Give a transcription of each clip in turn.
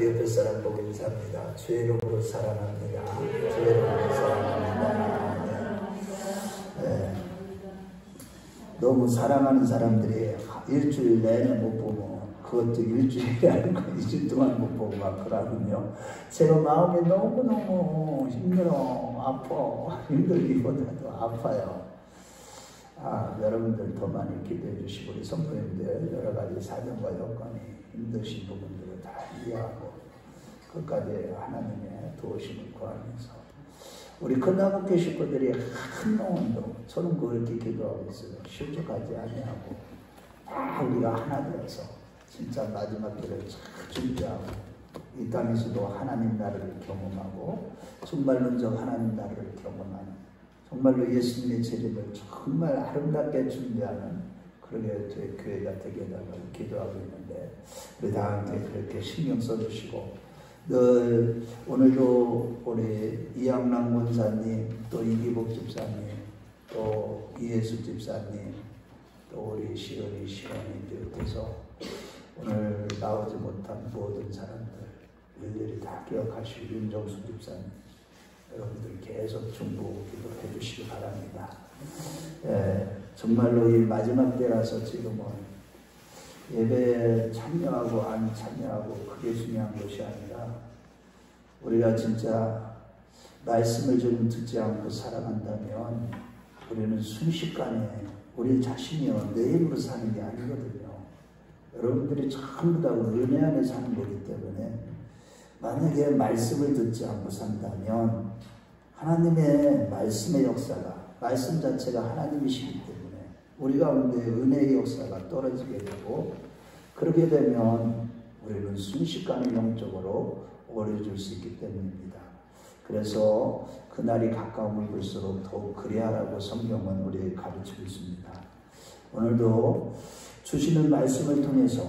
옆에 사람 보고 인사합니다. 죄로부터 살아납니다. 죄로부터 살아납니다. 네. 너무 사랑하는 사람들이 일주일 내내 못 보면 그것도 일주일이 아니고 2주 동안 못 보고 막 그러군요. 제가 마음이 너무너무 힘들어, 아파. 힘들기보다도 아파요. 여러분들 더 많이 기도해 주시고 우리 성도님들 여러 가지 사정과 여건이 힘드신 부분들을 다 이해하고 끝까지 하나님의 도우심을 구하면서 우리 큰나무교 식구들이 한 영혼도 저는 그렇게 기도하고 있어요. 실족하지 아니하고 다 우리가 하나 되어서 진짜 마지막 길을 잘 준비하고 이 땅에서도 하나님 나라를 경험하고 정말론적 하나님 나라를 경험하는 정말로 예수님의 재림을 정말 아름답게 준비하는 그렇게 교회가 되게 해달라고 기도하고 있는데 우리 다 함께 그렇게 신경 써주시고 늘 오늘도 우리 이양락 권사님 또 이기복 집사님 또 이예수 집사님 또 우리 시원이 비롯해서 오늘 나오지 못한 모든 사람들 일일이 다 기억하시고 윤정수 집사님 여러분들 계속 중보 기도해 주시기 바랍니다. 정말로 이 마지막 때라서 지금은 예배에 참여하고 안 참여하고 그게 중요한 것이 아니라 우리가 진짜 말씀을 좀 듣지 않고 살아간다면 우리는 순식간에 우리 자신이요 내 힘으로 사는 게 아니거든요. 여러분들이 전부 다 은혜 안에 사는 거기 때문에 만약에 말씀을 듣지 않고 산다면 하나님의 말씀의 역사가 말씀 자체가 하나님이시기 때문에 우리 가운데 은혜의 역사가 떨어지게 되고 그렇게 되면 우리는 순식간에 영적으로 오래질 수 있기 때문입니다. 그래서 그날이 가까움을 볼수록 더욱 그리하라고 성경은 우리에게 가르치고 있습니다. 오늘도 주시는 말씀을 통해서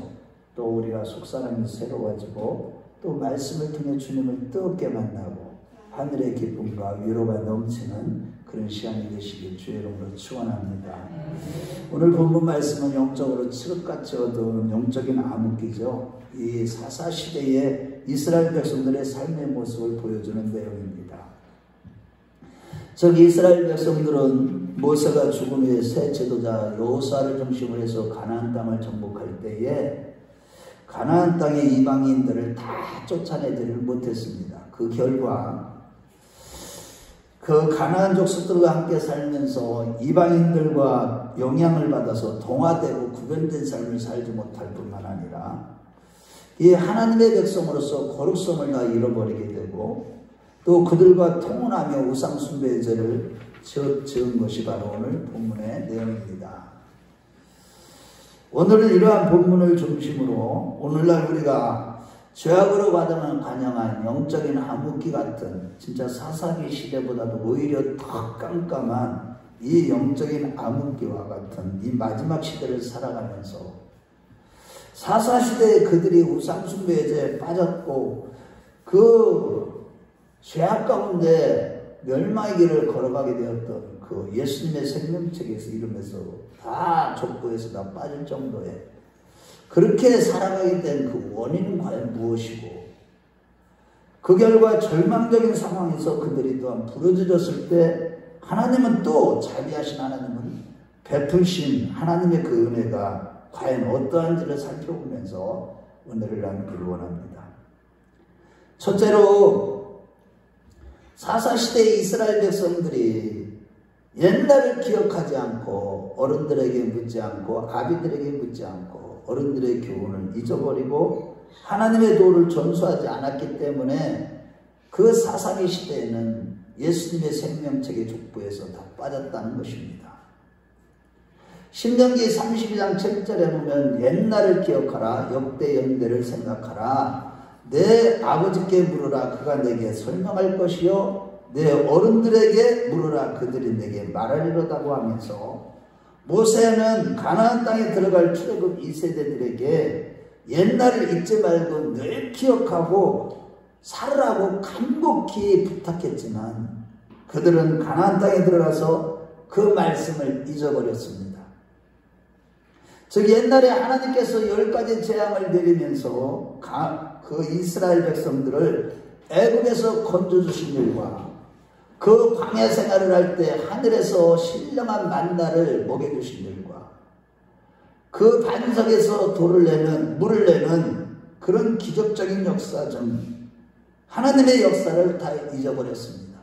또 우리가 속사람이 새로워지고 또 말씀을 통해 주님을 뜨겁게 만나고 하늘의 기쁨과 위로가 넘치는 그런 시간이 되시길 주의 이름으로 축원합니다. 오늘 본문 말씀은 영적으로 칠흑같이 어두운 영적인 암흑기죠. 이 사사시대의 이스라엘 백성들의 삶의 모습을 보여주는 내용입니다. 즉 이스라엘 백성들은 모세가 죽은 후에 새 지도자 여호수아를 중심으로 해서 가나안 땅을 정복할 때에 가나안 땅의 이방인들을 다 쫓아내지를 못했습니다. 그 결과 그 가나안 족속들과 함께 살면서 이방인들과 영향을 받아서 동화되고 구별된 삶을 살지 못할 뿐만 아니라 이 하나님의 백성으로서 거룩성을 다 잃어버리게 되고 또 그들과 통혼하며 우상 숭배의 죄를 지은 것이 바로 오늘 본문의 내용입니다. 오늘은 이러한 본문을 중심으로 오늘날 우리가 죄악으로 가득한 간영한 영적인 암흑기 같은 진짜 사사기 시대보다도 오히려 더 깜깜한 이 영적인 암흑기와 같은 이 마지막 시대를 살아가면서 사사시대에 그들이 우상숭배의 죄에 빠졌고 그 죄악 가운데 멸망의 길을 걸어가게 되었던 그 예수님의 생명책에서 이름에서 다 족보에서 다 빠질 정도의 그렇게 살아가게 된 그 원인은 과연 무엇이고 그 결과 절망적인 상황에서 그들이 또한 부르짖었을 때 하나님은 또 자비하신 하나님은 베푸신 하나님의 그 은혜가 과연 어떠한지를 살펴보면서 은혜를 나누기를 원합니다. 첫째로 사사시대의 이스라엘 백성들이 옛날을 기억하지 않고 어른들에게 묻지 않고 아비들에게 묻지 않고 어른들의 교훈을 잊어버리고 하나님의 도를 전수하지 않았기 때문에 그 사사기 시대에는 예수님의 생명책의 족보에서 다 빠졌다는 것입니다. 신명기 32장 7절에 보면 옛날을 기억하라 역대 연대를 생각하라 내 아버지께 물으라 그가 내게 설명할 것이요 내 어른들에게 물으라 그들이 내게 말하리로다고 하면서 모세는 가나안 땅에 들어갈 출애굽 2세대들에게 옛날을 잊지 말고 늘 기억하고 살으라고 간곡히 부탁했지만 그들은 가나안 땅에 들어가서 그 말씀을 잊어버렸습니다. 즉 옛날에 하나님께서 10가지 재앙을 내리면서 그 이스라엘 백성들을 애굽에서 건져주신 일과 그 광야 생활을 할 때 하늘에서 신령한 만나를 먹여주신 일과 그 반석에서 물을 내는 그런 기적적인 역사 중 하나님의 역사를 다 잊어버렸습니다.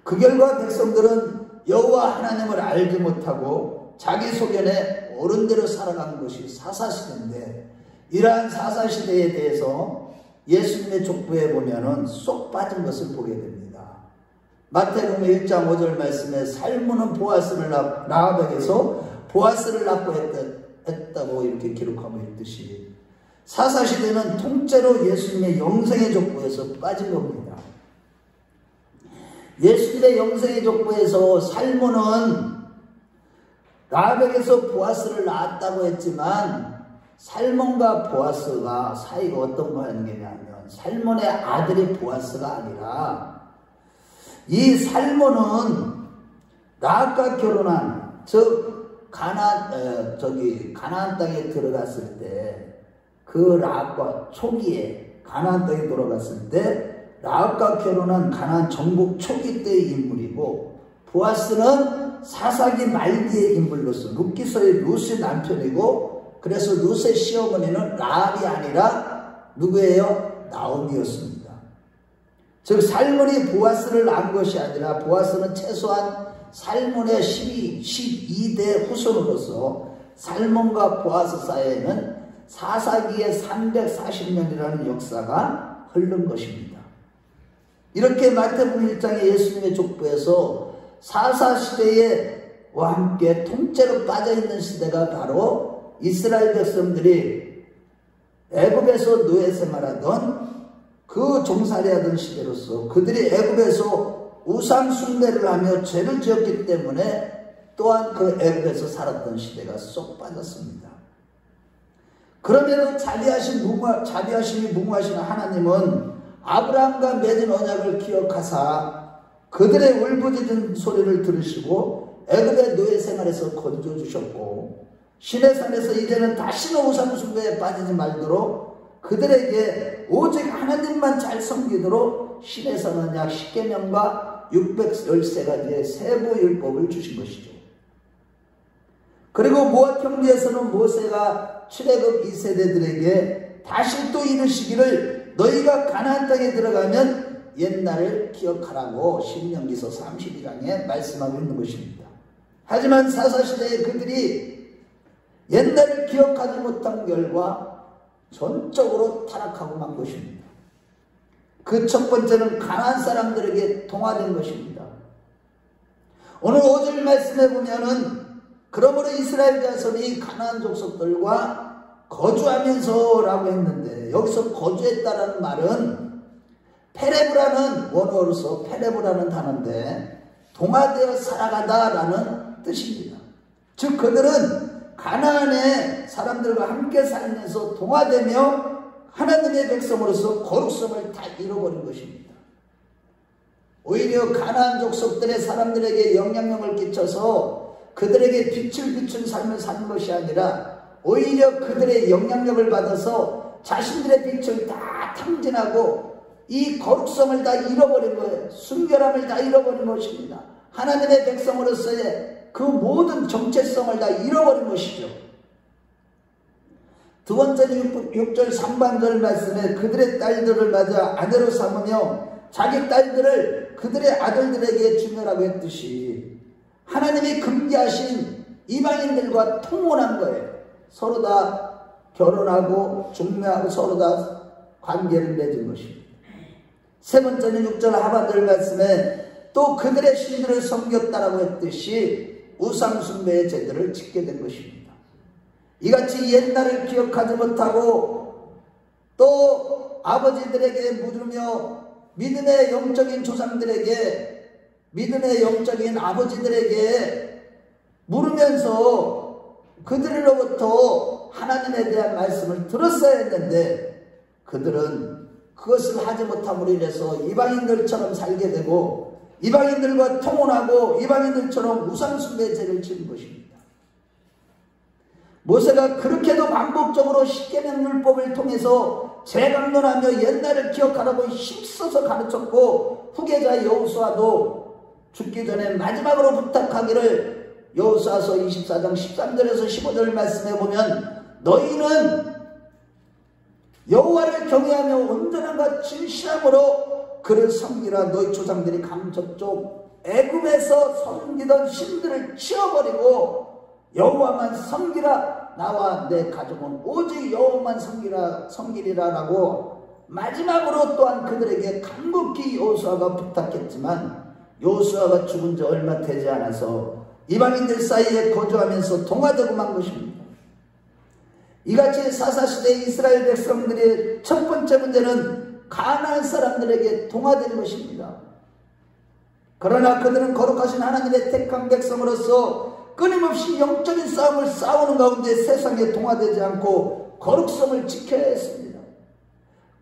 그 결과 백성들은 여호와 하나님을 알지 못하고 자기 소견에 옳은 대로 살아간 것이 사사시대인데, 이러한 사사시대에 대해서 예수님의 족보에 보면은 쏙 빠진 것을 보게 됩니다. 마태복음 1장 5절 말씀에 살므는 보아스를 라합에게서 보아스를 낳고 했다고 이렇게 기록하고 있듯이, 사사시대는 통째로 예수님의 영생의 족보에서 빠진 겁니다. 예수님의 영생의 족보에서 살므는 라합에게서 보아스를 낳았다고 했지만, 살몬과 보아스가 사이가 어떤 관계냐면 살몬의 아들이 보아스가 아니라, 이 살몬은 라합과 결혼한 가나안 땅에 들어갔을 때, 그 라합과 초기에 가나안 땅에 들어갔을 때 라합과 결혼한 가나안 정복 초기 때의 인물이고, 보아스는 사사기 말기의 인물로서 룻기서의 룻의 남편이고, 그래서 룻의 시어머니는 라합이 아니라 누구예요? 나오미였습니다. 즉 살몬이 보아스를 낳은 것이 아니라, 보아스는 최소한 살몬의 12대 후손으로서 살몬과 보아스 사이에는 사사기의 340년이라는 역사가 흐른 것입니다. 이렇게 마태복음 1장의 예수님의 족보에서 사사시대와 함께 통째로 빠져있는 시대가 바로 이스라엘 백성들이 애굽에서 노예 생활하던 그 종살이하던 시대로서, 그들이 애굽에서 우상 숭배를 하며 죄를 지었기 때문에 또한 그 애굽에서 살았던 시대가 쏙 빠졌습니다. 그럼에도 자비하심이 무궁하신 하나님은 아브라함과 맺은 언약을 기억하사 그들의 울부짖은 소리를 들으시고 애굽의 노예 생활에서 건져주셨고, 시내산에서 이제는 다시는 우상 숭배에 빠지지 말도록 그들에게 오직 하나님만 잘 섬기도록 시내산은 약 10계명과 613가지의 세부 율법을 주신 것이죠. 그리고 모압 평지에서는 모세가 출애굽 2세대들에게 다시 또 이르시기를, 너희가 가나안 땅에 들어가면 옛날을 기억하라고 신명기서 32장에 말씀하고 있는 것입니다. 하지만 사사시대에 그들이 옛날을 기억하지 못한 결과 전적으로 타락하고 만 것입니다. 그 첫 번째는 가나안 사람들에게 동화된 것입니다. 오늘 5절 말씀에 보면은, 그러므로 이스라엘 자손이 가나안 족속들과 거주하면서 라고 했는데, 여기서 거주했다라는 말은 페레브라는 원어로서 페레브라는 단어인데 동화되어 살아가다라는 뜻입니다. 즉 그들은 가나안의 사람들과 함께 살면서 동화되며 하나님의 백성으로서 거룩성을 다 잃어버린 것입니다. 오히려 가나안 족속들의 사람들에게 영향력을 끼쳐서 그들에게 빛을 비춘 삶을 사는 것이 아니라, 오히려 그들의 영향력을 받아서 자신들의 빛을 다 탕진하고 이 거룩성을 다 잃어버린 거예요. 순결함을 다 잃어버린 것입니다. 하나님의 백성으로서의 그 모든 정체성을 다 잃어버린 것이죠. 두 번째는 6절 상반절 말씀에 그들의 딸들을 맞아 아내로 삼으며 자기 딸들을 그들의 아들들에게 주며라고 했듯이, 하나님이 금지하신 이방인들과 통혼한 거예요. 서로 다 결혼하고 중매하고 서로 다 관계를 맺은 것입니다. 세 번째는 6절 하반절 말씀에 또 그들의 신들을 섬겼다라고 했듯이 우상 숭배의 제도를 짓게 된 것입니다. 이같이 옛날을 기억하지 못하고 또 아버지들에게 물으며 믿음의 영적인 조상들에게, 믿음의 영적인 아버지들에게 물으면서 그들로부터 하나님에 대한 말씀을 들었어야 했는데, 그들은 그것을 하지 못함으로 인해서 이방인들처럼 살게 되고 이방인들과 통혼하고 이방인들처럼 우상숭배의 죄를 지은 것입니다. 모세가 그렇게도 반복적으로 십계명 율법을 통해서 재강론하며 옛날을 기억하라고 힘써서 가르쳤고, 후계자 여호수아도 죽기 전에 마지막으로 부탁하기를 여호수아서 24장 13절에서 15절 말씀해 보면, 너희는 여호와를 경외하며 온전함과 진실함으로 그를 섬기라. 너희 조상들이 강저쪽 애굽에서 섬기던 신들을 치워버리고 여호와만 섬기라. 나와 내 가족은 오직 여호와만 섬기리라 라고 마지막으로 또한 그들에게 간곡히 여호수아가 부탁했지만, 여호수아가 죽은 지 얼마 되지 않아서 이방인들 사이에 거주하면서 동화되고 만 것입니다. 이같이 사사시대 이스라엘 백성들의 첫 번째 문제는 가나안 사람들에게 동화된 것입니다. 그러나 그들은 거룩하신 하나님의 택한 백성으로서 끊임없이 영적인 싸움을 싸우는 가운데 세상에 동화되지 않고 거룩성을 지켜야 했습니다.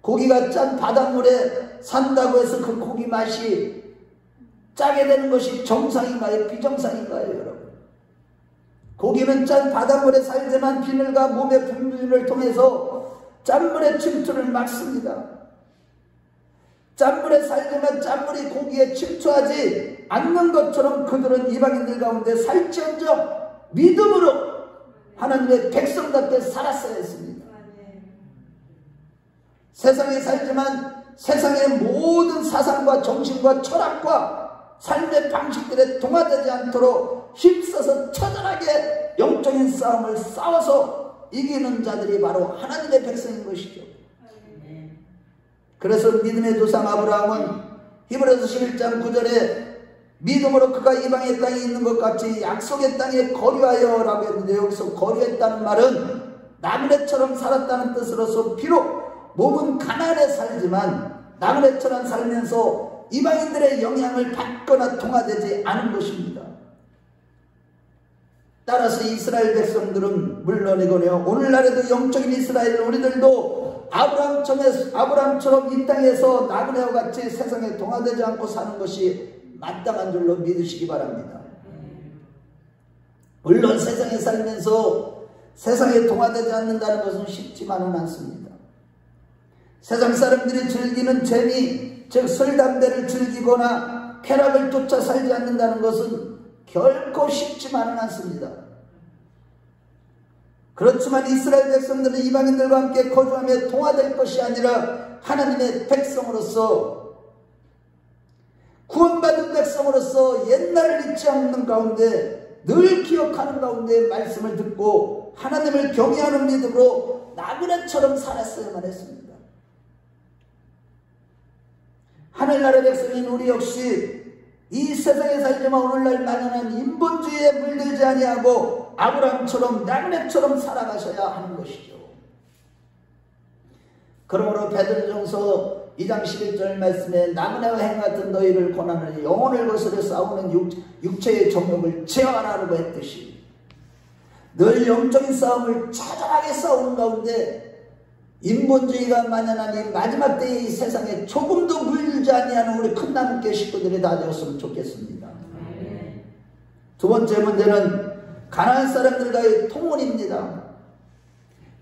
고기가 짠 바닷물에 산다고 해서 그 고기 맛이 짜게 되는 것이 정상인가요? 비정상인가요, 여러분? 고기는 짠 바닷물에 살지만 비늘과 몸의 분비를 통해서 짠물의 침투를 막습니다. 짠물에 살지만 짠물이 고기에 침투하지 않는 것처럼 그들은 이방인들 가운데 살지언정 믿음으로 하나님의 백성답게 살았어야 했습니다. 세상에 살지만 세상의 모든 사상과 정신과 철학과 삶의 방식들에 동화되지 않도록 힘써서 처절하게 영적인 싸움을 싸워서 이기는 자들이 바로 하나님의 백성인 것이죠. 그래서 믿음의 조상 아브라함은 히브리서 11장 9절에 믿음으로 그가 이방의 땅에 있는 것 같이 약속의 땅에 거류하여 라고 했는데, 여기서 거류했다는 말은 나그네처럼 살았다는 뜻으로서 비록 몸은 가난에 살지만 나그네처럼 살면서 이방인들의 영향을 받거나 통화되지 않은 것입니다. 따라서 이스라엘 백성들은 물론이거니와 오늘날에도 영적인 이스라엘 우리들도 아브라함처럼 이 땅에서 나그네와 같이 세상에 동화되지 않고 사는 것이 마땅한 줄로 믿으시기 바랍니다. 물론 세상에 살면서 세상에 동화되지 않는다는 것은 쉽지만은 않습니다. 세상 사람들이 즐기는 재미, 즉 술, 담배를 즐기거나 쾌락을 쫓아 살지 않는다는 것은 결코 쉽지만은 않습니다. 그렇지만 이스라엘 백성들은 이방인들과 함께 거주하며 동화될 것이 아니라 하나님의 백성으로서, 구원받은 백성으로서 옛날을 잊지 않는 가운데 늘 기억하는 가운데 말씀을 듣고 하나님을 경외하는 믿음으로 나그네처럼 살았어야만 했습니다. 하늘나라의 백성인 우리 역시 이 세상에 살지만 오늘날 만연한 인본주의에 물들지 아니하고 아브라함처럼 나그네처럼 살아가셔야 하는 것이죠. 그러므로 베드로전서 2장 11절 말씀에 나그네와 행같은 너희를 권하느니 영혼을 거스려 싸우는 육체의 정욕을 제어하라고 했듯이 늘 영적인 싸움을 처절하게 싸우는 가운데 인본주의가 만연한 이 마지막 때의 이 세상에 조금도 물들지 아니하는 우리 큰나무교 식구들이 다 되었으면 좋겠습니다. 두 번째 문제는 가나안 사람들과의 통혼입니다.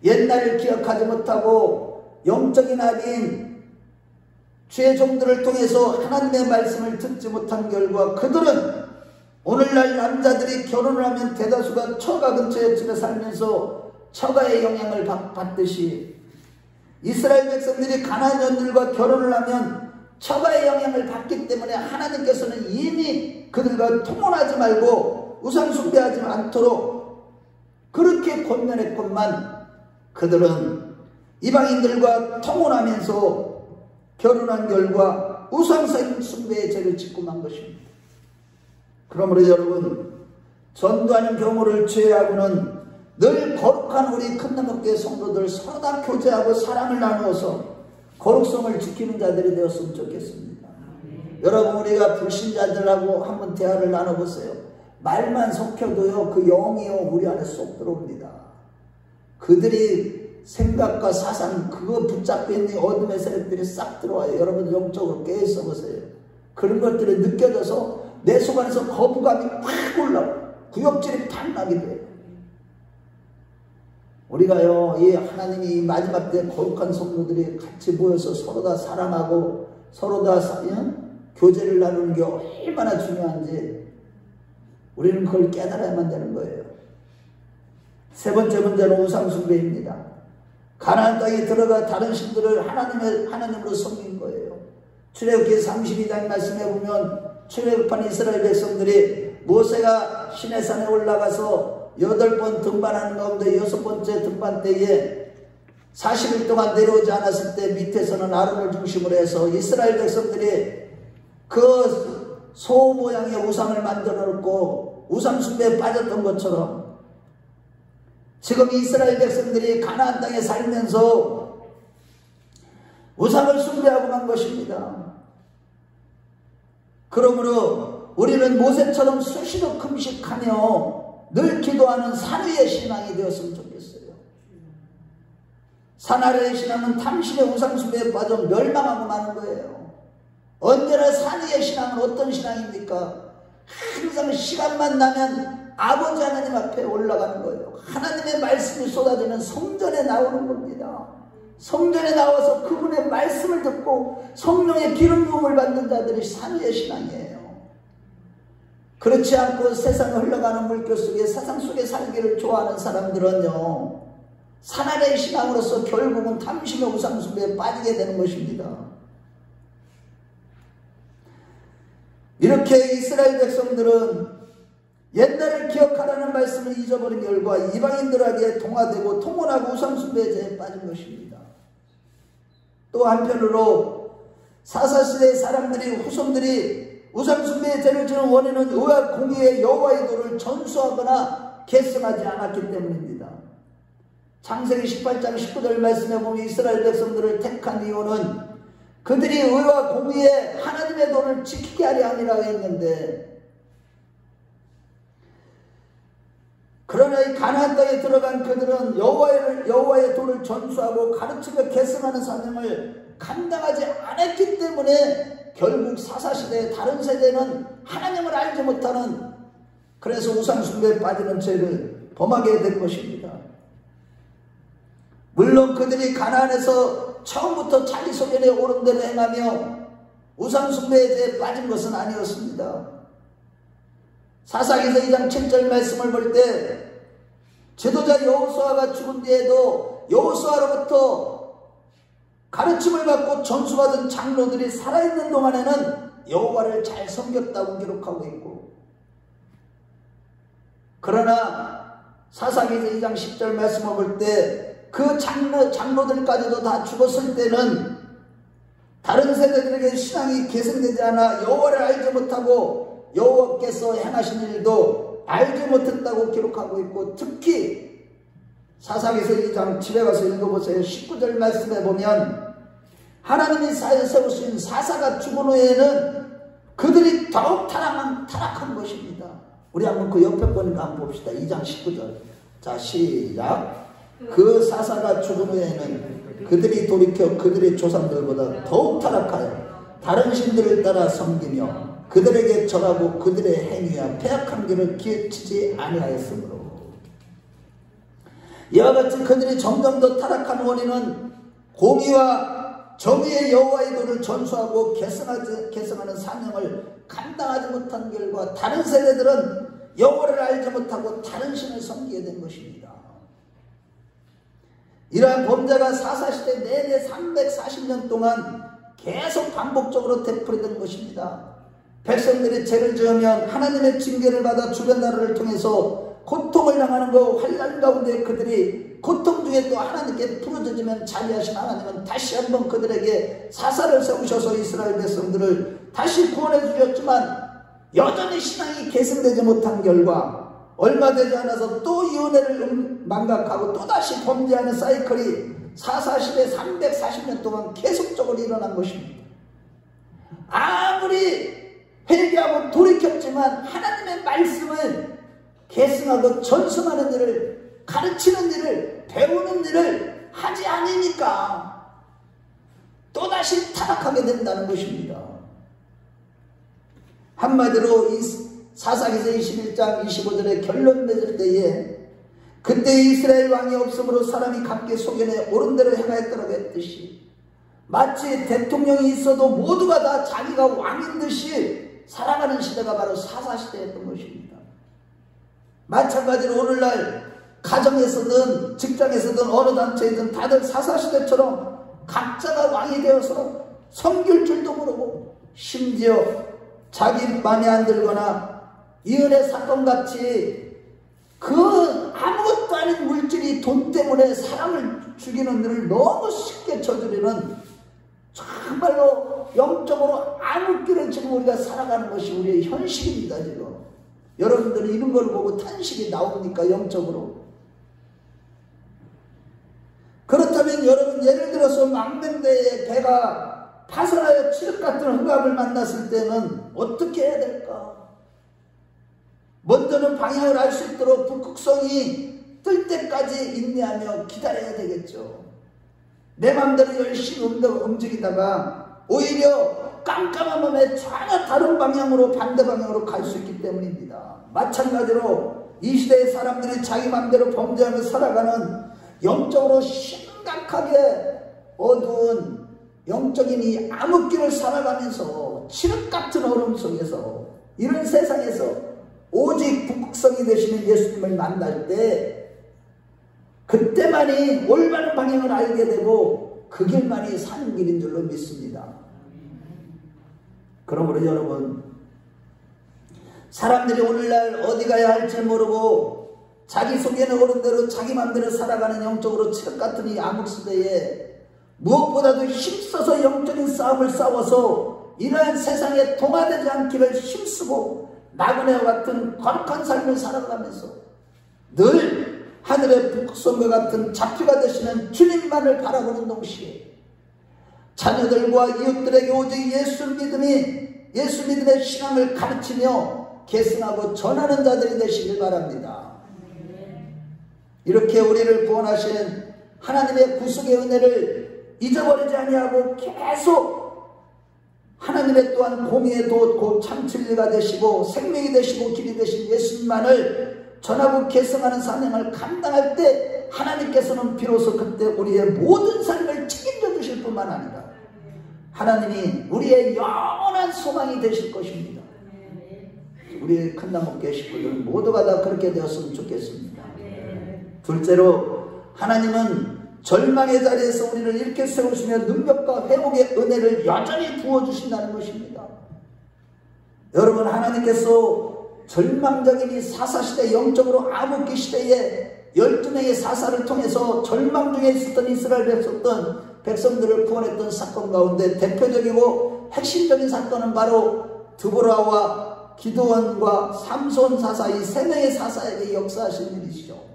옛날을 기억하지 못하고 영적인 아비인 주의 종들을 통해서 하나님의 말씀을 듣지 못한 결과 그들은 오늘날 남자들이 결혼을 하면 대다수가 처가 근처에 집에 살면서 처가의 영향을 받듯이 이스라엘 백성들이 가나안 여인들과 결혼을 하면 처가의 영향을 받기 때문에 하나님께서는 이미 그들과 통혼하지 말고 우상 숭배하지 않도록 그렇게 권면했건만 그들은 이방인들과 통혼하면서 결혼한 결과 우상 숭배의 죄를 짓고 만 것입니다. 그러므로 여러분, 전도하는 경우를 제외하고는 늘 거룩한 우리 큰나무교회 성도들 서로 다 교제하고 사랑을 나누어서 거룩성을 지키는 자들이 되었으면 좋겠습니다. 여러분, 우리가 불신자들하고 한번 대화를 나눠보세요. 말만 섞여도요, 그 영이요 우리 안에 쏙 들어옵니다. 그들이 생각과 사상 그거 붙잡고 있는 어둠의 세력들이 싹 들어와요. 여러분 영적으로 깨어있어 보세요. 그런 것들이 느껴져서 내 속 안에서 거부감이 확 올라와요. 구역질이 팍 나게 돼요. 우리가요, 이 하나님이 마지막 때 거룩한 성도들이 같이 모여서 서로 다 사랑하고 서로 다 교제를 나누는 게 얼마나 중요한지 우리는 그걸 깨달아야만 되는 거예요. 세 번째 문제는 우상숭배입니다. 가나안 땅에 들어가 다른 신들을 하나님으로 섬긴 거예요. 출애굽기 32장 말씀해 보면 출애굽한 이스라엘 백성들이 모세가 시내산에 올라가서 8번 등반하는 가운데 6번째 등반 때에 40일 동안 내려오지 않았을 때 밑에서는 아론을 중심으로 해서 이스라엘 백성들이 그 소 모양의 우상을 만들어 놓고 우상 숭배에 빠졌던 것처럼 지금 이스라엘 백성들이 가나안 땅에 살면서 우상을 숭배하고 만 것입니다. 그러므로 우리는 모세처럼 수시로 금식하며 늘 기도하는 산 위의 신앙이 되었으면 좋겠어요. 산 아래의 신앙은 탐심의 우상숭배에 빠져 멸망하고 마는 거예요. 언제나 산 위의 신앙은 어떤 신앙입니까? 항상 시간만 나면 아버지 하나님 앞에 올라가는 거예요. 하나님의 말씀이 쏟아지는 성전에 나오는 겁니다. 성전에 나와서 그분의 말씀을 듣고 성령의 기름 부음을 받는 자들이 산 위의 신앙이에요. 그렇지 않고 세상에 흘러가는 물결 속에 세상 속에 살기를 좋아하는 사람들은요, 산 아래의 신앙으로서 결국은 탐심의 우상숭배에 빠지게 되는 것입니다. 이렇게 이스라엘 백성들은 옛날을 기억하라는 말씀을 잊어버린 결과 이방인들에게 동화되고 통혼하고 우상숭배에 빠진 것입니다. 또 한편으로 사사시대의 사람들이 후손들이 우상숭배의 죄를 지는 원인은 의와 공의의 여호와의 도를 전수하거나 계승하지 않았기 때문입니다. 창세기 18장 19절 말씀에 보면 이스라엘 백성들을 택한 이유는 그들이 의와 공의의 하나님의 도를 지키게 하려 함이라고 했는데, 그러나 이 가나안 땅에 들어간 그들은 여호와의 도를 전수하고 가르치며 계승하는 사명을 감당하지 않았기 때문에 결국 사사시대의 다른 세대는 하나님을 알지 못하는, 그래서 우상숭배에 빠지는 죄를 범하게 된 것입니다. 물론 그들이 가나안에서 처음부터 자기 소견에 옳은 대로 행하며 우상숭배에 대해 빠진 것은 아니었습니다. 사사기서 2장 7절 말씀을 볼 때 지도자 여호수아가 죽은 뒤에도 여호수아로부터 가르침을 받고 전수받은 장로들이 살아있는 동안에는 여호와를 잘 섬겼다고 기록하고 있고, 그러나 사사기서 2장 10절 말씀을 볼 때 그 장로들까지도 다 죽었을 때는 다른 세대들에게 신앙이 계승되지 않아 여호와를 알지 못하고 여호와께서 행하신 일도 알지 못했다고 기록하고 있고, 특히 사사기서 2장 집에 가서 읽어보세요. 19절 말씀에 보면 하나님이 세우신 사사가 죽은 후에는 그들이 더욱 타락한 것입니다. 우리 한번 그 옆에 보니까 한번 봅시다. 2장 19절. 자, 시작. 그 사사가 죽은 후에는 그들이 돌이켜 그들의 조상들보다 더욱 타락하여 다른 신들을 따라 섬기며 그들에게 절하고 그들의 행위와 패악한 길을 기치지 아니하였으므로, 이와 같이 그들이 점점 더 타락한 원인은 공의와 정의의 여호와의 도를 전수하고 계승하는 사명을 감당하지 못한 결과 다른 세대들은 여호와를 알지 못하고 다른 신을 섬기게 된 것입니다. 이러한 범죄가 사사시대 내내 340년 동안 계속 반복적으로 되풀이된 것입니다. 백성들이 죄를 지으면 하나님의 징계를 받아 주변 나라를 통해서 고통을 당하는 그 환난 가운데 그들이 고통 중에 또 하나님께 부르짖으면 자비하신 하나님은 다시 한번 그들에게 사사를 세우셔서 이스라엘 백성들을 다시 구원해 주셨지만 여전히 신앙이 계승되지 못한 결과 얼마 되지 않아서 또 이 은혜를 망각하고 또다시 범죄하는 사이클이 사사시대 340년 동안 계속적으로 일어난 것입니다. 아무리 회개하고 돌이켰지만 하나님의 말씀을 계승하고 전승하는 일을, 가르치는 일을, 배우는 일을 하지 않으니까 또다시 타락하게 된다는 것입니다. 한마디로 이 사사기서 21장 25절에 결론 맺을 때에 그때 이스라엘 왕이 없으므로 사람이 각기 소견에 옳은 대로 행하였더라고 했듯이 마치 대통령이 있어도 모두가 다 자기가 왕인 듯이 살아가는 시대가 바로 사사시대였던 것입니다. 마찬가지로 오늘날 가정에서든 직장에서든 어느 단체이든 다들 사사시대처럼 각자가 왕이 되어서 섬길 줄도 모르고 심지어 자기 맘에 안 들거나 이은혜 사건같이 그 아무것도 아닌 물질이 돈 때문에 사람을 죽이는 일을 너무 쉽게 저지르는 정말로 영적으로 암흑기를 지금 우리가 살아가는 것이 우리의 현실입니다. 지금 여러분들은 이런 걸 보고 탄식이 나옵니까? 영적으로? 그렇다면 여러분 예를 들어서 망명대에 배가 파손하여 칠흑 같은 흑암을 만났을 때는 어떻게 해야 될까? 먼저는 방향을 알 수 있도록 북극성이 뜰 때까지 인내하며 기다려야 되겠죠. 내 마음대로 열심히 움직이다가 오히려 깜깜한 밤에 전혀 다른 방향으로 반대 방향으로 갈 수 있기 때문입니다. 마찬가지로 이 시대의 사람들이 자기 마음대로 범죄하며 살아가는 영적으로 심각하게 어두운 영적인 이 암흑기를 살아가면서 칠흑 같은 얼음 속에서 이런 세상에서 오직 북극성이 되시는 예수님을 만날 때 그때만이 올바른 방향을 알게 되고 그 길만이 사는 길인 줄로 믿습니다. 그러므로 여러분, 사람들이 오늘날 어디 가야 할지 모르고 자기 속에는 오른 대로 자기 마음대로 살아가는 영적으로 칠흑 같은 이 암흑시대에 무엇보다도 힘써서 영적인 싸움을 싸워서 이러한 세상에 동화되지 않기를 힘쓰고 나그네와 같은 거룩한 삶을 살아가면서 늘 하늘의 북극성과 같은 잡히가 되시는 주님만을 바라보는 동시에 자녀들과 이웃들에게 오직 예수 믿음의 신앙을 가르치며 계승하고 전하는 자들이 되시길 바랍니다. 이렇게 우리를 구원하신 하나님의 구속의 은혜를 잊어버리지 아니하고 계속 하나님의 또한 공의의 도 곧 참진리가 되시고 생명이 되시고 길이 되신 예수님만을 전하고 계승하는 사명을 감당할 때 하나님께서는 비로소 그때 우리의 모든 삶을 책임져 주실 뿐만 아니라 하나님이 우리의 영원한 소망이 되실 것입니다. 우리 큰나무교회 식구들은 모두가 다 그렇게 되었으면 좋겠습니다. 둘째로 하나님은 절망의 자리에서 우리를 이렇게 세우시며 능력과 회복의 은혜를 여전히 부어주신다는 것입니다. 여러분, 하나님께서 절망적인 이 사사시대 영적으로 암흑기 시대에 12명의 사사를 통해서 절망 중에 있었던 이스라엘 백성들을 구원했던 사건 가운데 대표적이고 핵심적인 사건은 바로 드보라와 기드온과 삼손 사사 이 세 명의 사사에게 역사하신 일이시죠.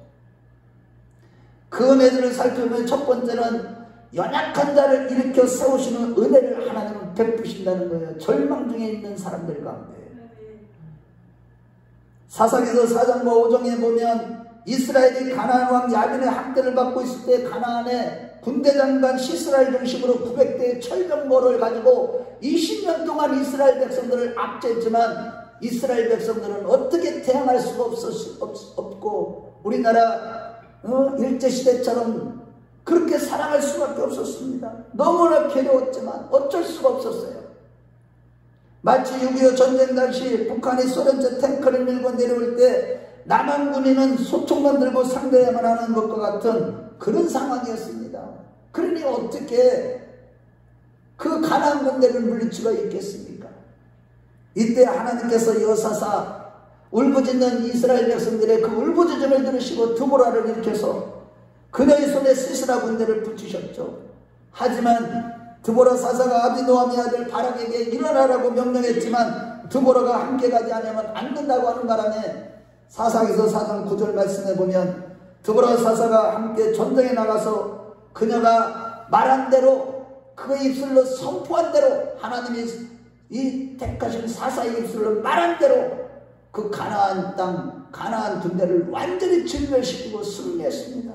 그 은혜들을 살펴보면 첫 번째는 연약한 자를 일으켜 세우시는 은혜를 하나님은 베푸신다는 거예요. 절망 중에 있는 사람들 가운데. 사사기서 4장과 5장에 보면 이스라엘이 가나안 왕 야빈의 학대를 받고 있을 때 가나안에 군대장관 시스라를 중심으로 900대의 철병거를 가지고 20년 동안 이스라엘 백성들을 압제했지만 이스라엘 백성들은 어떻게 대항할 수가 없고 우리나라 일제시대처럼 그렇게 살아갈 수밖에 없었습니다. 너무나 괴로웠지만 어쩔 수가 없었어요. 마치 6.25 전쟁 당시 북한이 소련제 탱크를 밀고 내려올 때 남한 군인은 소총만 들고 상대해야만 하는 것과 같은 그런 상황이었습니다. 그러니 어떻게 그 가나안 군대를 물릴 수가 있겠습니까? 이때 하나님께서 여사사 울부짖는 이스라엘 백성들의 그 울부짖음을 들으시고 드보라를 일으켜서 그녀의 손에 시스라 군대를 붙이셨죠. 하지만 드보라 사사가 아비노함의 아들 바락에게 일어나라고 명령했지만 드보라가 함께 가지 않으면 안 된다고 하는 바람에 사사기서 4장 9절 말씀에 보면 드보라 사사가 함께 전쟁에 나가서 그녀가 말한 대로 그의 입술로 선포한 대로 하나님이 이 택하신 사사의 입술로 말한 대로 그 가나안 땅, 가나안 군대를 완전히 진멸시키고 승리했습니다.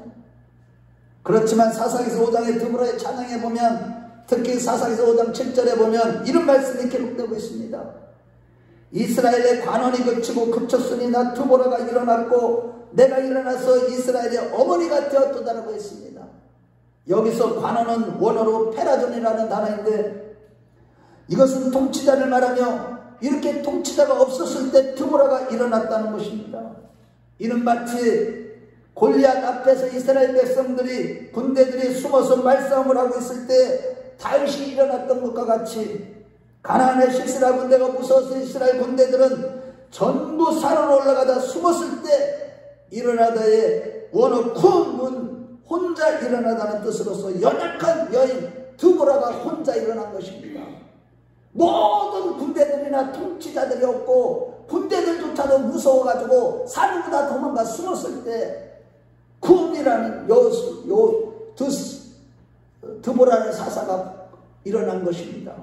그렇지만 사사기서 5장의 드보라의 찬양에 보면 특히 사사기서 5장 7절에 보면 이런 말씀이 기록되고 있습니다. 이스라엘의 관원이 그치고 나 드보라가 일어났고 내가 일어나서 이스라엘의 어머니가 되었도다라고 했습니다. 여기서 관원은 원어로 페라존이라는 단어인데 이것은 통치자를 말하며 이렇게 통치자가 없었을 때 드보라가 일어났다는 것입니다. 이는 마치 골리앗 앞에서 이스라엘 백성들이 군대들이 숨어서 말싸움을 하고 있을 때 다윗이 일어났던 것과 같이 가나안의 시스라 군대가 무서워서 이스라엘 군대들은 전부 산으로 올라가다 숨었을 때 일어나다의 원어 쿵은 혼자 일어나다는 뜻으로서 연약한 여인 드보라가 혼자 일어난 것입니다. 모든 군대들이나 통치자들이 없고 군대들조차도 무서워가지고 산으로 다 도망가 숨었을 때 쿵이라는 드보라의 사사가 일어난 것입니다.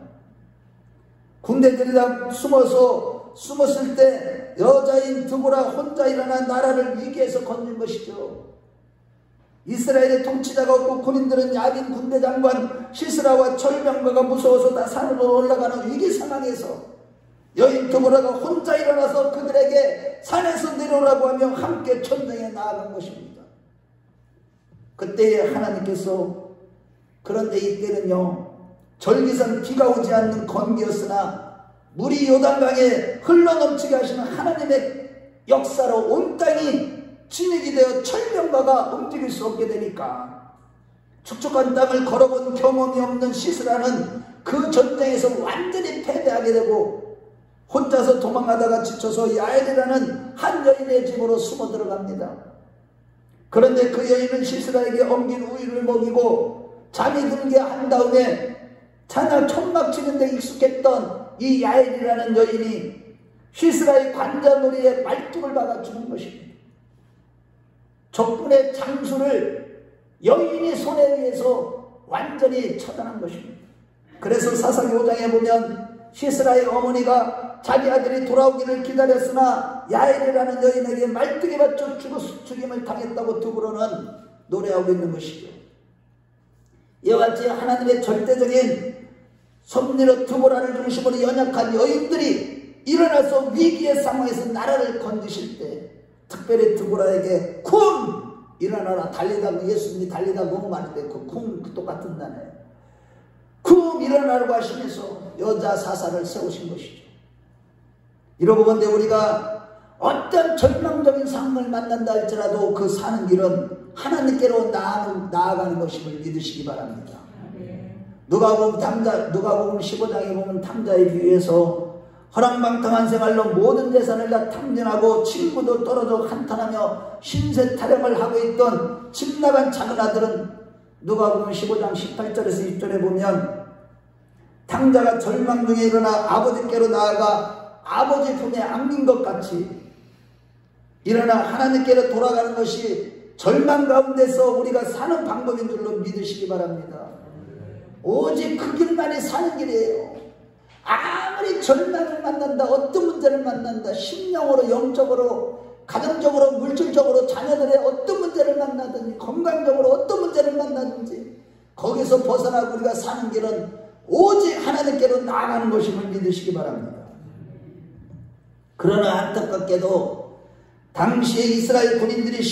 군대들이 다 숨었을 때 여자인 드보라 혼자 일어나 나라를 위기에서 건진 것이죠. 이스라엘의 통치자가 없고 군인들은 야빈 군대장관 시스라와 철병가가 무서워서 다 산으로 올라가는 위기 상황에서 여인 드보라가 혼자 일어나서 그들에게 산에서 내려오라고 하며 함께 전쟁에 나아간 것입니다. 그때에 하나님께서 그런데 이때는요 절기상 비가 오지 않는 건기였으나 물이 요단강에 흘러넘치게 하시는 하나님의 역사로 온 땅이 진흙이 되어 철병가가 움직일 수 없게 되니까 축축한 땅을 걸어본 경험이 없는 시스라는 그 전쟁에서 완전히 패배하게 되고 혼자서 도망가다가 지쳐서 야엘이라는 한 여인의 집으로 숨어 들어갑니다. 그런데 그 여인은 시스라에게 엉긴 우유를 먹이고 잠이 들게 한 다음에 찬양 천막 치는데 익숙했던 이 야엘이라는 여인이 시스라의 관자놀이에 말뚝을 박아 주는 것입니다. 적군의 장수를 여인이 손에 의해서 완전히 처단한 것입니다. 그래서 사사기 5장에 보면 시스라의 어머니가 자기 아들이 돌아오기를 기다렸으나 야엘이라는 여인에게 말뚝에 맞춰 죽임을 당했다고 드보라는 노래하고 있는 것이죠. 이와 같이 하나님의 절대적인 섭리로 드보라를 중심으로 연약한 여인들이 일어나서 위기의 상황에서 나라를 건지실 때 특별히 드보라에게 쿵 일어나라 달리다고 예수님이 달리다고 말할 때 그 쿵 똑같은 단어예요. 쿵 일어나라고 하시면서 여자 사사를 세우신 것이죠. 이러고 본데 우리가 어떤 절망적인 상황을 만난다 할지라도 그 사는 길은 하나님께로 나아가는 것임을 믿으시기 바랍니다. 누가복음 15장에 보면 탐자에 비유해서 허랑방탕한 생활로 모든 재산을 다 탕진하고 친구도 떨어져 한탄하며 신세 타령을 하고 있던 집 나간 작은 아들은 누가복음 15장 18절에서 20절에 보면 탕자가 절망 중에 일어나 아버지께로 나아가 아버지 품에 안긴 것 같이 일어나 하나님께로 돌아가는 것이 절망 가운데서 우리가 사는 방법인 줄로 믿으시기 바랍니다. 오직 그 길만이 사는 길이에요. 아무리 절망을 만난다, 어떤 문제를 만난다, 심령으로, 영적으로, 가정적으로, 물질적으로, 자녀들의 어떤 문제를 만나든지, 건강적으로 어떤 문제를 만나든지 거기서 벗어나고 우리가 사는 길은 오직 하나님께로 나아가는 것임을 믿으시기 바랍니다. 그러나 안타깝게도 당시에 이스라엘 군인들이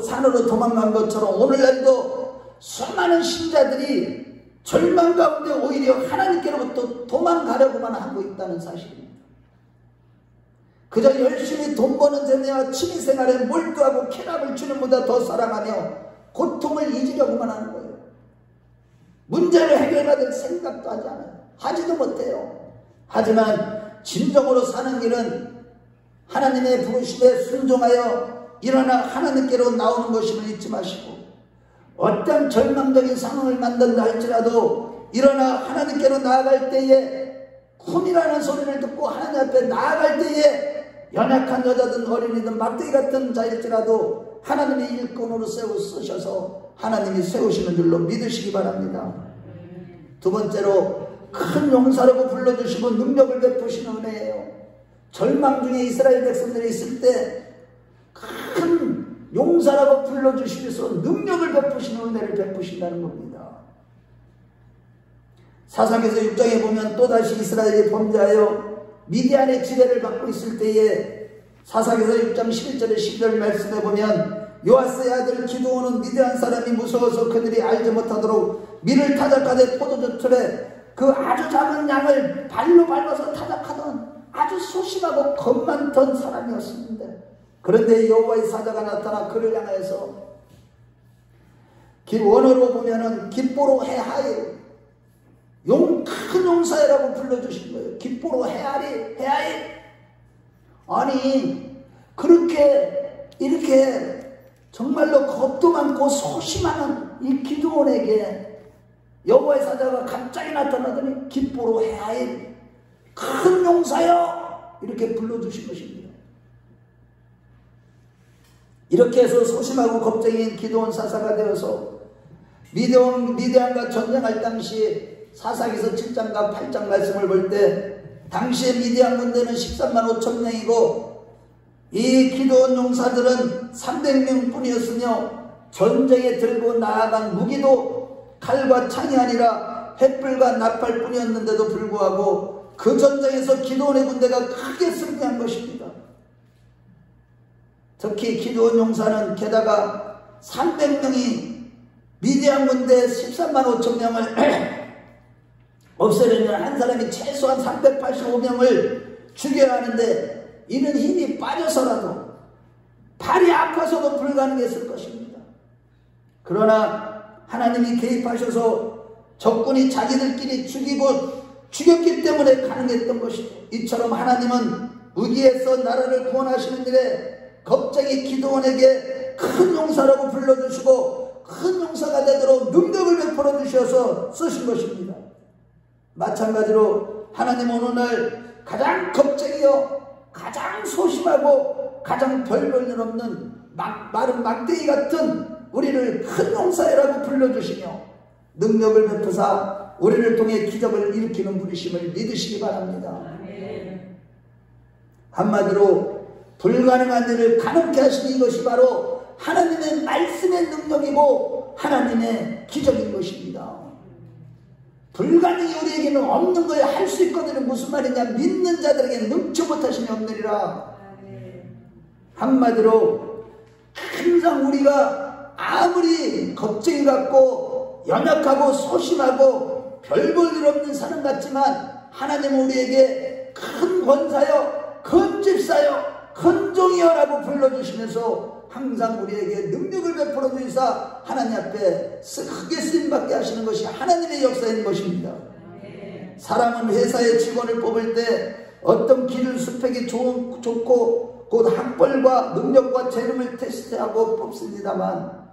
산으로 도망간 것처럼 오늘날도 수많은 신자들이 절망 가운데 오히려 하나님께로부터 도망가려고만 하고 있다는 사실입니다. 그저 열심히 돈 버는 재미와 취미생활에 몰두하고 쾌락을 주는 보다 더 사랑하며 고통을 잊으려고만 하는 거예요. 문제를 해결받을 생각도 하지 않아요. 하지도 못해요. 하지만 진정으로 사는 길은 하나님의 부르심에 순종하여 일어나 하나님께로 나오는 것임을 잊지 마시고 어떤 절망적인 상황을 만든다 할지라도 일어나 하나님께로 나아갈 때에 쿵이라는 소리를 듣고 하나님 앞에 나아갈 때에 연약한 여자든 어린이든 막대기 같은 자일지라도 하나님이 일꾼으로 쓰셔서 하나님이 세우시는 줄로 믿으시기 바랍니다. 두 번째로 큰 용사라고 불러주시고 능력을 베푸시는 은혜예요. 절망 중에 이스라엘 백성들이 있을 때 큰 용사라고 불러주시면서 능력을 베푸시는 은혜를 베푸신다는 겁니다. 사사기서 6장에 보면 또다시 이스라엘이 범죄하여 미디안의 지배를 받고 있을 때에 사사기서 6장 11절에 12절 말씀에 보면 요아스의 아들 기드온은 미디안 사람이 무서워서 그들이 알지 못하도록 밀을 타작하되 포도주 틀에 그 아주 작은 양을 발로 밟아서 타작하던 아주 소심하고 겁 많던 사람이었습니다. 그런데 여호와의 사자가 나타나 그를 향해서 원어로 보면은 기뽀로 헤하이 큰 용사라고 불러주신 거예요. 기뽀로 헤아리 아니 그렇게 이렇게 정말로 겁도 많고 소심하는 이 기드온에게 여호와의 사자가 갑자기 나타나더니 기뽀로 헤하이 큰 용사여 이렇게 불러주신 것입니다. 이렇게 해서 소심하고 겁쟁이인 기드온 사사가 되어서 미디안과 전쟁할 당시 사사기서 7장과 8장 말씀을 볼 때 당시에 미디안 군대는 13만 5천 명이고 이 기드온 용사들은 300명 뿐이었으며 전쟁에 들고 나아간 무기도 칼과 창이 아니라 횃불과 나팔 뿐이었는데도 불구하고 그 전쟁에서 기드온의 군대가 크게 승리한 것입니다. 특히 기드온 용사는 게다가 300명이 미디안 군대 13만 5천 명을 없애려면 한 사람이 최소한 385명을 죽여야 하는데 이는 힘이 빠져서라도 발이 아파서도 불가능했을 것입니다. 그러나 하나님이 개입하셔서 적군이 자기들끼리 죽였기 때문에 가능했던 것이죠. 이처럼 하나님은 의기에서 나라를 구원하시는 일에 겁쟁이 기드온에게 큰 용사라고 불러주시고 큰 용사가 되도록 능력을 베풀어 주셔서 쓰신 것입니다. 마찬가지로 하나님 어느 날 가장 겁쟁이요 가장 소심하고 가장 별 볼 일 없는 마른 막대기 같은 우리를 큰 용사라고 불러주시며 능력을 베푸사 우리를 통해 기적을 일으키는 분이심을 믿으시기 바랍니다. 한마디로 불가능한 일을 가능케 하시는 이것이 바로 하나님의 말씀의 능력이고 하나님의 기적인 것입니다. 불가능이 우리에게는 없는 거에 할 수 있거든요. 무슨 말이냐, 믿는 자들에게 능치 못하심이 없느니라. 한마디로 항상 우리가 아무리 겁쟁이 같고 연약하고 소심하고 별 볼 일 없는 사람 같지만 하나님은 우리에게 큰 권사여 큰 집사여 큰 종이여 라고 불러주시면서 항상 우리에게 능력을 베풀어 주시사 하나님 앞에 크게 쓰임받게 하시는 것이 하나님의 역사인 것입니다. 사람은 회사에 직원을 뽑을 때 어떤 기술 스펙이 좋고 곧 학벌과 능력과 재능을 테스트하고 뽑습니다만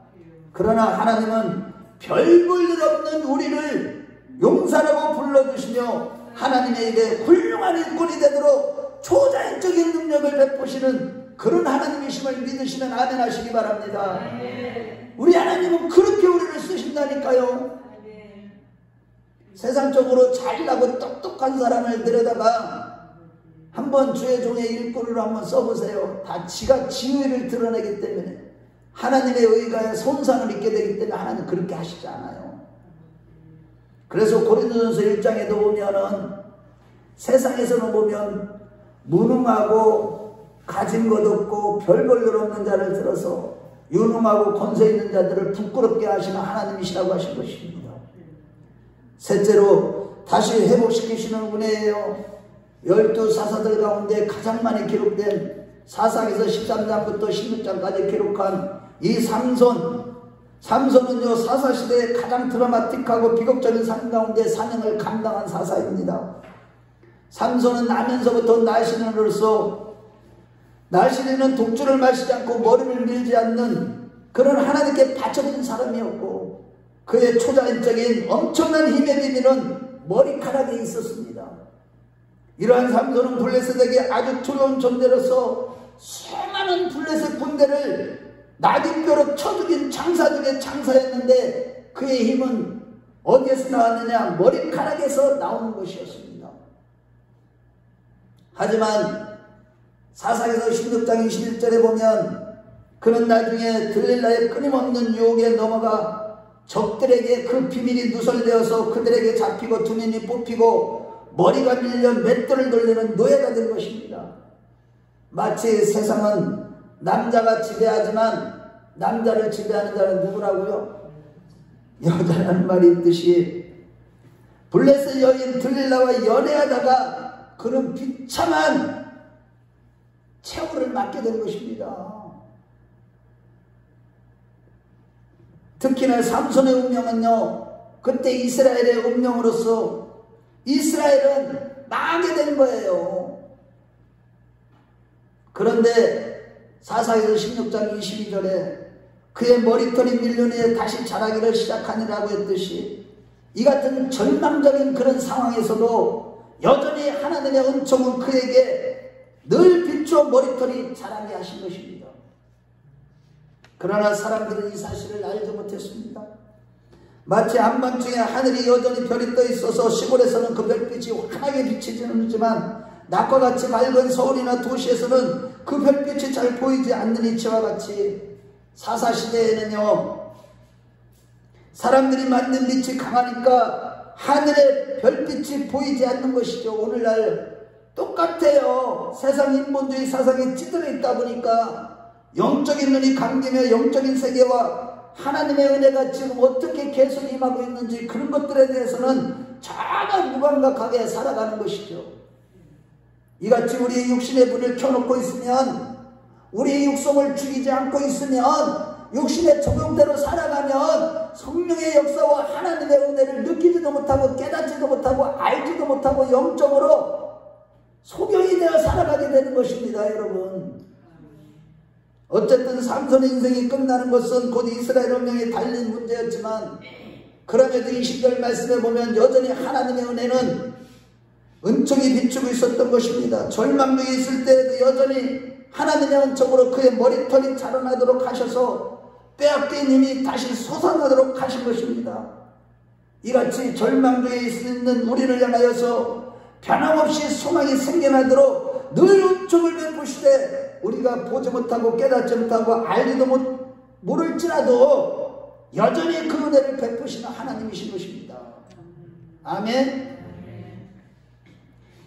그러나 하나님은 별 볼 일 없는 우리를 용사라고 불러주시며 하나님의 일에 훌륭한 일꾼이 되도록 초자연적인 능력을 베푸시는 그런 하나님이심을 믿으시면 아멘 하시기 바랍니다. 우리 하나님은 그렇게 우리를 쓰신다니까요. 세상적으로 잘나고 똑똑한 사람을 들여다가 한번 주의 종의 일꾼으로 한번 써보세요. 다 지가 지위를 드러내기 때문에 하나님의 의가에 손상을 입게 되기 때문에 하나님 그렇게 하시지 않아요. 그래서 고린도전서 1장에도 보면은 세상에서는 보면 무능하고 가진 것 없고 별 볼 일 없는 자를 들어서 유능하고 권세 있는 자들을 부끄럽게 하시는 하나님이시라고 하신 것입니다. 셋째로 다시 회복시키시는 은혜예요. 12사사들 가운데 가장 많이 기록된 사사기서 13장부터 16장까지 기록한 이 삼손은요 사사시대에 가장 드라마틱하고 비극적인 삶 가운데 사명을 감당한 사사입니다. 삼손은 나면서부터 날씬이는 독주를 마시지 않고 머리를 밀지 않는 그런 하나님께 바쳐진 사람이었고 그의 초자연적인 엄청난 힘의 비밀은 머리카락에 있었습니다. 이러한 삼손은 블레셋에게 아주 두려운 존재로서 수많은 블레셋 군대를 나귀뼈로 쳐 죽인 장사 중에 장사였는데 그의 힘은 어디에서 나왔느냐? 머리카락에서 나오는 것이었습니다. 하지만 사사기서 16장 21절에 보면 그는 나중에 들릴라의 끊임없는 유혹에 넘어가 적들에게 그 비밀이 누설되어서 그들에게 잡히고 두 눈이 뽑히고 머리가 밀려 맷돌을 돌리는 노예가 된 것입니다. 마치 세상은 남자가 지배하지만 남자를 지배하는 자는 누구라고요? 여자라는 말이 있듯이 블레셋 여인 들릴라와 연애하다가 그는 비참한 최후를 맞게 된 것입니다. 특히나 삼손의 운명은요, 그때 이스라엘의 운명으로서 이스라엘은 망하게 된 거예요. 그런데 사사기서 16장 22절에 그의 머리털이 밀린 후에 다시 자라기를 시작하니라고 했듯이 이 같은 절망적인 그런 상황에서도 여전히 하나님의 은총은 그에게 늘 비추어 머리털이 자라게 하신 것입니다. 그러나 사람들은 이 사실을 알지 못했습니다. 마치 한밤중에 하늘이 여전히 별이 떠 있어서 시골에서는 그 별빛이 환하게 비치지는 않지만 낮과 같이 맑은 서울이나 도시에서는 그 별빛이 잘 보이지 않는 이치와 같이 사사시대에는요, 사람들이 만든 빛이 강하니까 하늘의 별빛이 보이지 않는 것이죠. 오늘날 똑같아요. 세상 인본주의 사상에 찌들어 있다 보니까 영적인 눈이 감기며 영적인 세계와 하나님의 은혜가 지금 어떻게 계속 임하고 있는지 그런 것들에 대해서는 전혀 무감각하게 살아가는 것이죠. 이같이 우리의 육신의 불을 켜놓고 있으면, 우리의 육성을 죽이지 않고 있으면, 육신의 적용대로 살아가면 성령의 역사와 하나님의 은혜를 느끼지도 못하고 깨닫지도 못하고 알지도 못하고 영적으로 소경이 되어 살아가게 되는 것입니다. 여러분, 어쨌든 삼손의 인생이 끝나는 것은 곧 이스라엘 운명이 달린 문제였지만, 그럼에도 20절 말씀에 보면 여전히 하나님의 은혜는 은총이 비추고 있었던 것입니다. 절망중에 있을 때에도 여전히 하나님의 은총으로 그의 머리털이 자라나도록 하셔서 빼앗긴 힘이 다시 솟아나도록 하신 것입니다. 이같이 절망중에 있는 우리를 향하여서 변함없이 소망이 생겨나도록 늘 은총을 베푸시되 우리가 보지 못하고 깨닫지 못하고 알지도 모를지라도 여전히 그 은혜를 베푸시는 하나님이신 것입니다. 아멘.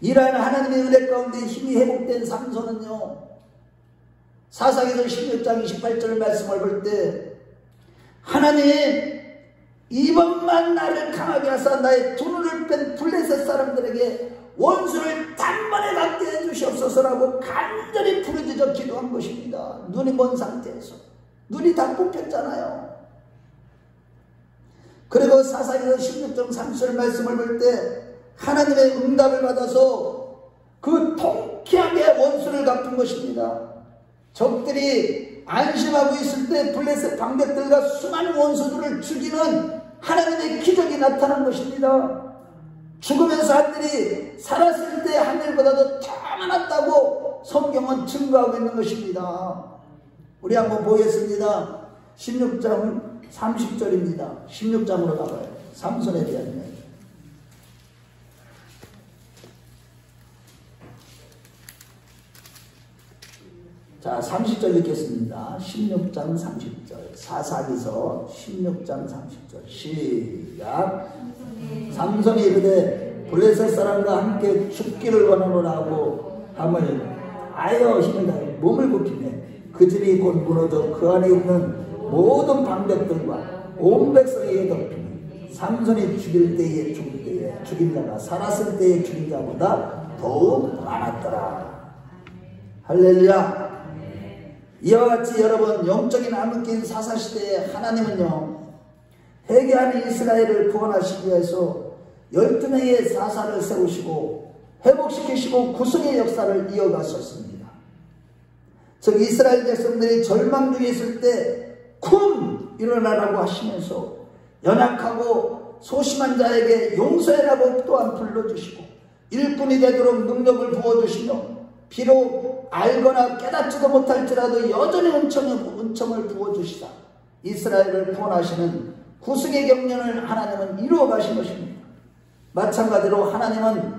이러한 하나님의 은혜 가운데 힘이 회복된 삼손은요, 사사기서 16장 28절 말씀을 볼 때 하나님, 이번만 나를 강하게 하사 나의 두 눈을 뺀 블레셋 사람들에게 원수를 단번에 낫게 해주시옵소서라고 간절히 부르짖어 기도한 것입니다. 눈이 먼 상태에서. 눈이 다 뽑혔잖아요. 그리고 사사기서 16장 30절 말씀을 볼 때 하나님의 응답을 받아서 그 통쾌하게 원수를 갚은 것입니다. 적들이 안심하고 있을 때 블레셋 방백들과 수많은 원수들을 죽이는 하나님의 기적이 나타난 것입니다. 죽으면서 하늘이 살았을 때 하늘보다도 더 많았다고 성경은 증거하고 있는 것입니다. 우리 한번 보겠습니다. 16장 30절입니다. 16장으로 가봐요. 삼손에 대한 이야기. 자, 30절 읽겠습니다. 16장 30절. 사사기서 16장 30절. 시작. 삼손이 이르되 블레셋 사람과 함께 죽기를 원하노라고 함을 아여 힘을 다해 몸을 굽히매 그 집이 곧 무너져 그 안에 있는 모든 방백들과 온 백성에게 덮이니 삼손이 죽일 때에 죽을 때에 죽인 자가 살았을 때에 죽인 자보다 더욱 많았더라. 할렐루야. 이와 같이 여러분, 영적인 암흑기인 사사시대에 하나님은요, 회개하는 이스라엘을 구원하시기 위해서 12명의 사사를 세우시고 회복시키시고 구속의 역사를 이어가셨습니다. 즉 이스라엘 백성들이 절망 중에 있을 때 쿵 일어나라고 하시면서 연약하고 소심한 자에게 용서해라고 또한 불러주시고 일꾼이 되도록 능력을 부어주시며 비록 알거나 깨닫지도 못할지라도 여전히 은총을 부어주시다 이스라엘을 구원하시는 구속의 경륜을 하나님은 이루어 가신 것입니다. 마찬가지로 하나님은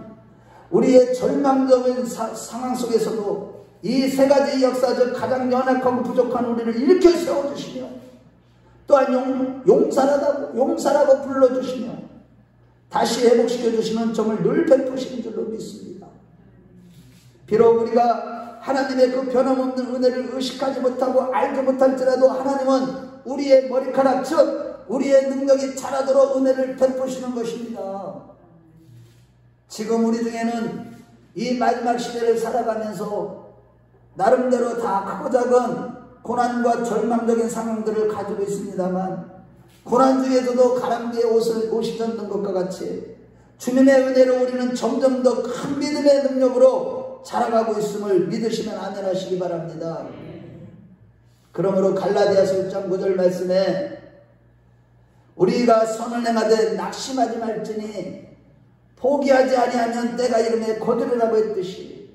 우리의 절망적인 상황 속에서도 이 세 가지 역사적 가장 연약하고 부족한 우리를 일으켜 세워주시며 또한 용사라고 불러주시며 다시 회복시켜 주시는 은총을 늘 베푸시는 줄로 믿습니다. 비록 우리가 하나님의 그 변함없는 은혜를 의식하지 못하고 알지 못할지라도 하나님은 우리의 머리카락 즉 우리의 능력이 자라도록 은혜를 베푸시는 것입니다. 지금 우리 중에는 이 마지막 시대를 살아가면서 나름대로 다 크고 작은 고난과 절망적인 상황들을 가지고 있습니다만, 고난 중에서도 가랑비에 옷이 젖는 것과 같이 주님의 은혜로 우리는 점점 더 큰 믿음의 능력으로 자라가고 있음을 믿으시면 아멘하시기 바랍니다. 그러므로 갈라디아서 1장 9절 말씀에 우리가 선을 행하되 낙심하지 말지니 포기하지 아니하면 때가 이르매 거두리라고 했듯이,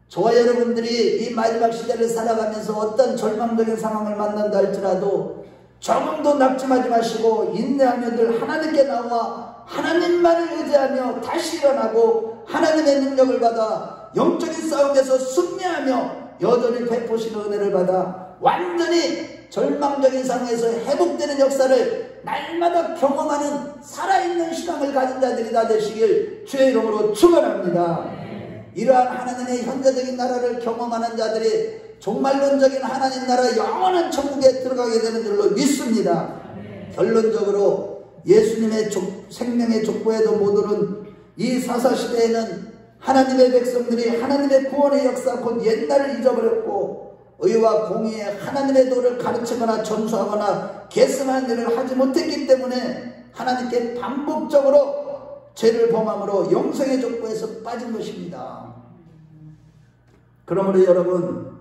저와 여러분들이 이 마지막 시대를 살아가면서 어떤 절망적인 상황을 만난다 할지라도 조금도 낙심하지 마시고 인내하며 늘 하나님께 나와 하나님만을 의지하며 다시 일어나고 하나님의 능력을 받아 영적인 싸움에서 승리하며 여전히 베푸시는 은혜를 받아 완전히 절망적인 상황에서 회복되는 역사를 날마다 경험하는 살아있는 신앙을 가진 자들이 다 되시길 주의 이름으로 축원합니다. 이러한 하나님의 현재적인 나라를 경험하는 자들이 종말론적인 하나님 나라 영원한 천국에 들어가게 되는 줄로 믿습니다. 결론적으로 예수님의 생명의 족보에도 못 오른 이 사사시대에는 하나님의 백성들이 하나님의 구원의 역사 곧 옛날을 잊어버렸고 의와 공의의 하나님의 도를 가르치거나 전수하거나 계승하는 일을 하지 못했기 때문에 하나님께 반복적으로 죄를 범함으로 영생의 족보에서 빠진 것입니다. 그러므로 여러분,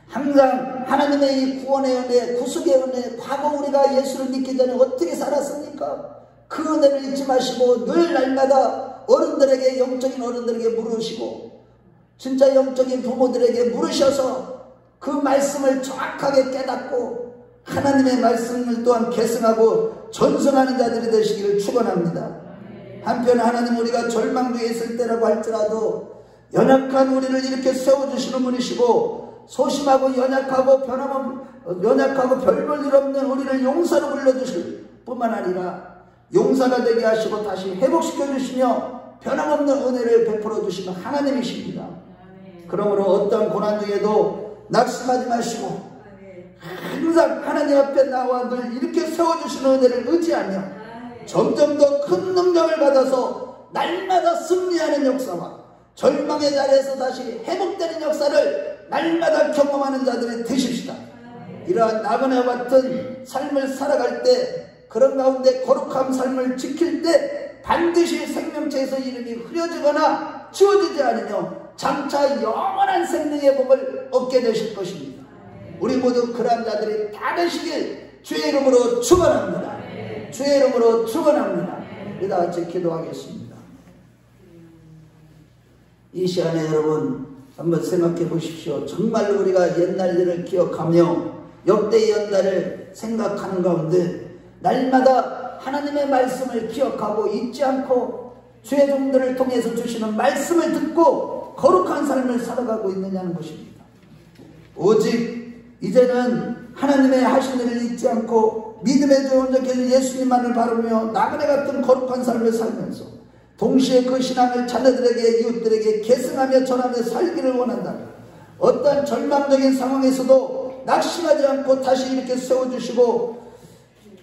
항상 하나님의 이 구원의 은혜, 구속의 은혜, 과거 우리가 예수를 믿기 전에 어떻게 살았습니까? 그 은혜를 잊지 마시고 늘 날마다 어른들에게, 영적인 어른들에게 물으시고 진짜 영적인 부모들에게 물으셔서 그 말씀을 정확하게 깨닫고 하나님의 말씀을 또한 계승하고 전승하는 자들이 되시기를 축원합니다. 한편 하나님 우리가 절망 중에 있을 때라고 할지라도 연약한 우리를 이렇게 세워주시는 분이시고 소심하고 연약하고 별 볼 일 없는 우리를 용사로 불러주실 뿐만 아니라 용사가 되게 하시고 다시 회복시켜 주시며 변함없는 은혜를 베풀어 주시는 하나님이십니다. 그러므로 어떤 고난 중에도 낙심하지 마시고 항상 하나님 앞에 나와 늘 이렇게 세워주시는 은혜를 의지하며 점점 더 큰 능력을 받아서 날마다 승리하는 역사와 절망의 자리에서 다시 회복되는 역사를 날마다 경험하는 자들이 되십시다. 이러한 나그네와 같은 삶을 살아갈 때, 그런 가운데 거룩한 삶을 지킬 때 반드시 생명체에서 이름이 흐려지거나 지워지지 않으며 장차 영원한 생명의 복을 얻게 되실 것입니다. 우리 모두 그러한 자들이 다 되시길 주의 이름으로 축원합니다. 주의 이름으로 축원합니다. 우리 다 같이 기도하겠습니다. 이 시간에 여러분 한번 생각해 보십시오. 정말 우리가 옛날 일을 기억하며 역대의 연단을 생각하는 가운데 날마다 하나님의 말씀을 기억하고 잊지 않고 주의 종들을 통해서 주시는 말씀을 듣고 거룩한 삶을 살아가고 있느냐는 것입니다. 오직 이제는 하나님의 하신 일을 잊지 않고 믿음의 주 온전케 예수님만을 바라보며 나그네 같은 거룩한 삶을 살면서 동시에 그 신앙을 자녀들에게 이웃들에게 계승하며 전하며 살기를 원한다면 어떠한 절망적인 상황에서도 낙심하지 않고 다시 이렇게 세워주시고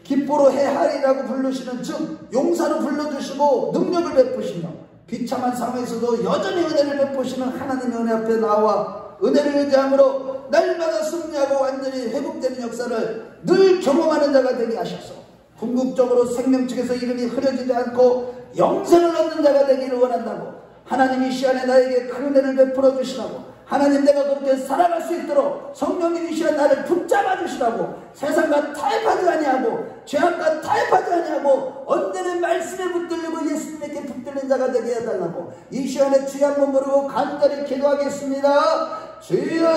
기뻐로 해하리라고 부르시는 즉 용사로 불러주시고 능력을 베푸시며 비참한 상황에서도 여전히 은혜를 베푸시는 하나님의 은혜 앞에 나와 은혜를 의지함으로 날마다 승리하고 완전히 회복되는 역사를 늘 경험하는 자가 되게 하셔서 궁극적으로 생명책에서 이름이 흐려지지 않고 영생을 얻는 자가 되기를 원한다고 하나님이 이 시간에 나에게 그 은혜를 베풀어 주시라고 하나님 내가 그렇게 살아갈 수 있도록 성령님 이 시간 나를 붙잡아 주시라고 세상과 타협하지 아니하고 죄악과 타협하지 아니하고 언제는 말씀에 붙들리고 예수님에게 붙들린 자가 되게 해달라고 이 시간에 주여 한번 부르고 간절히 기도하겠습니다. 주여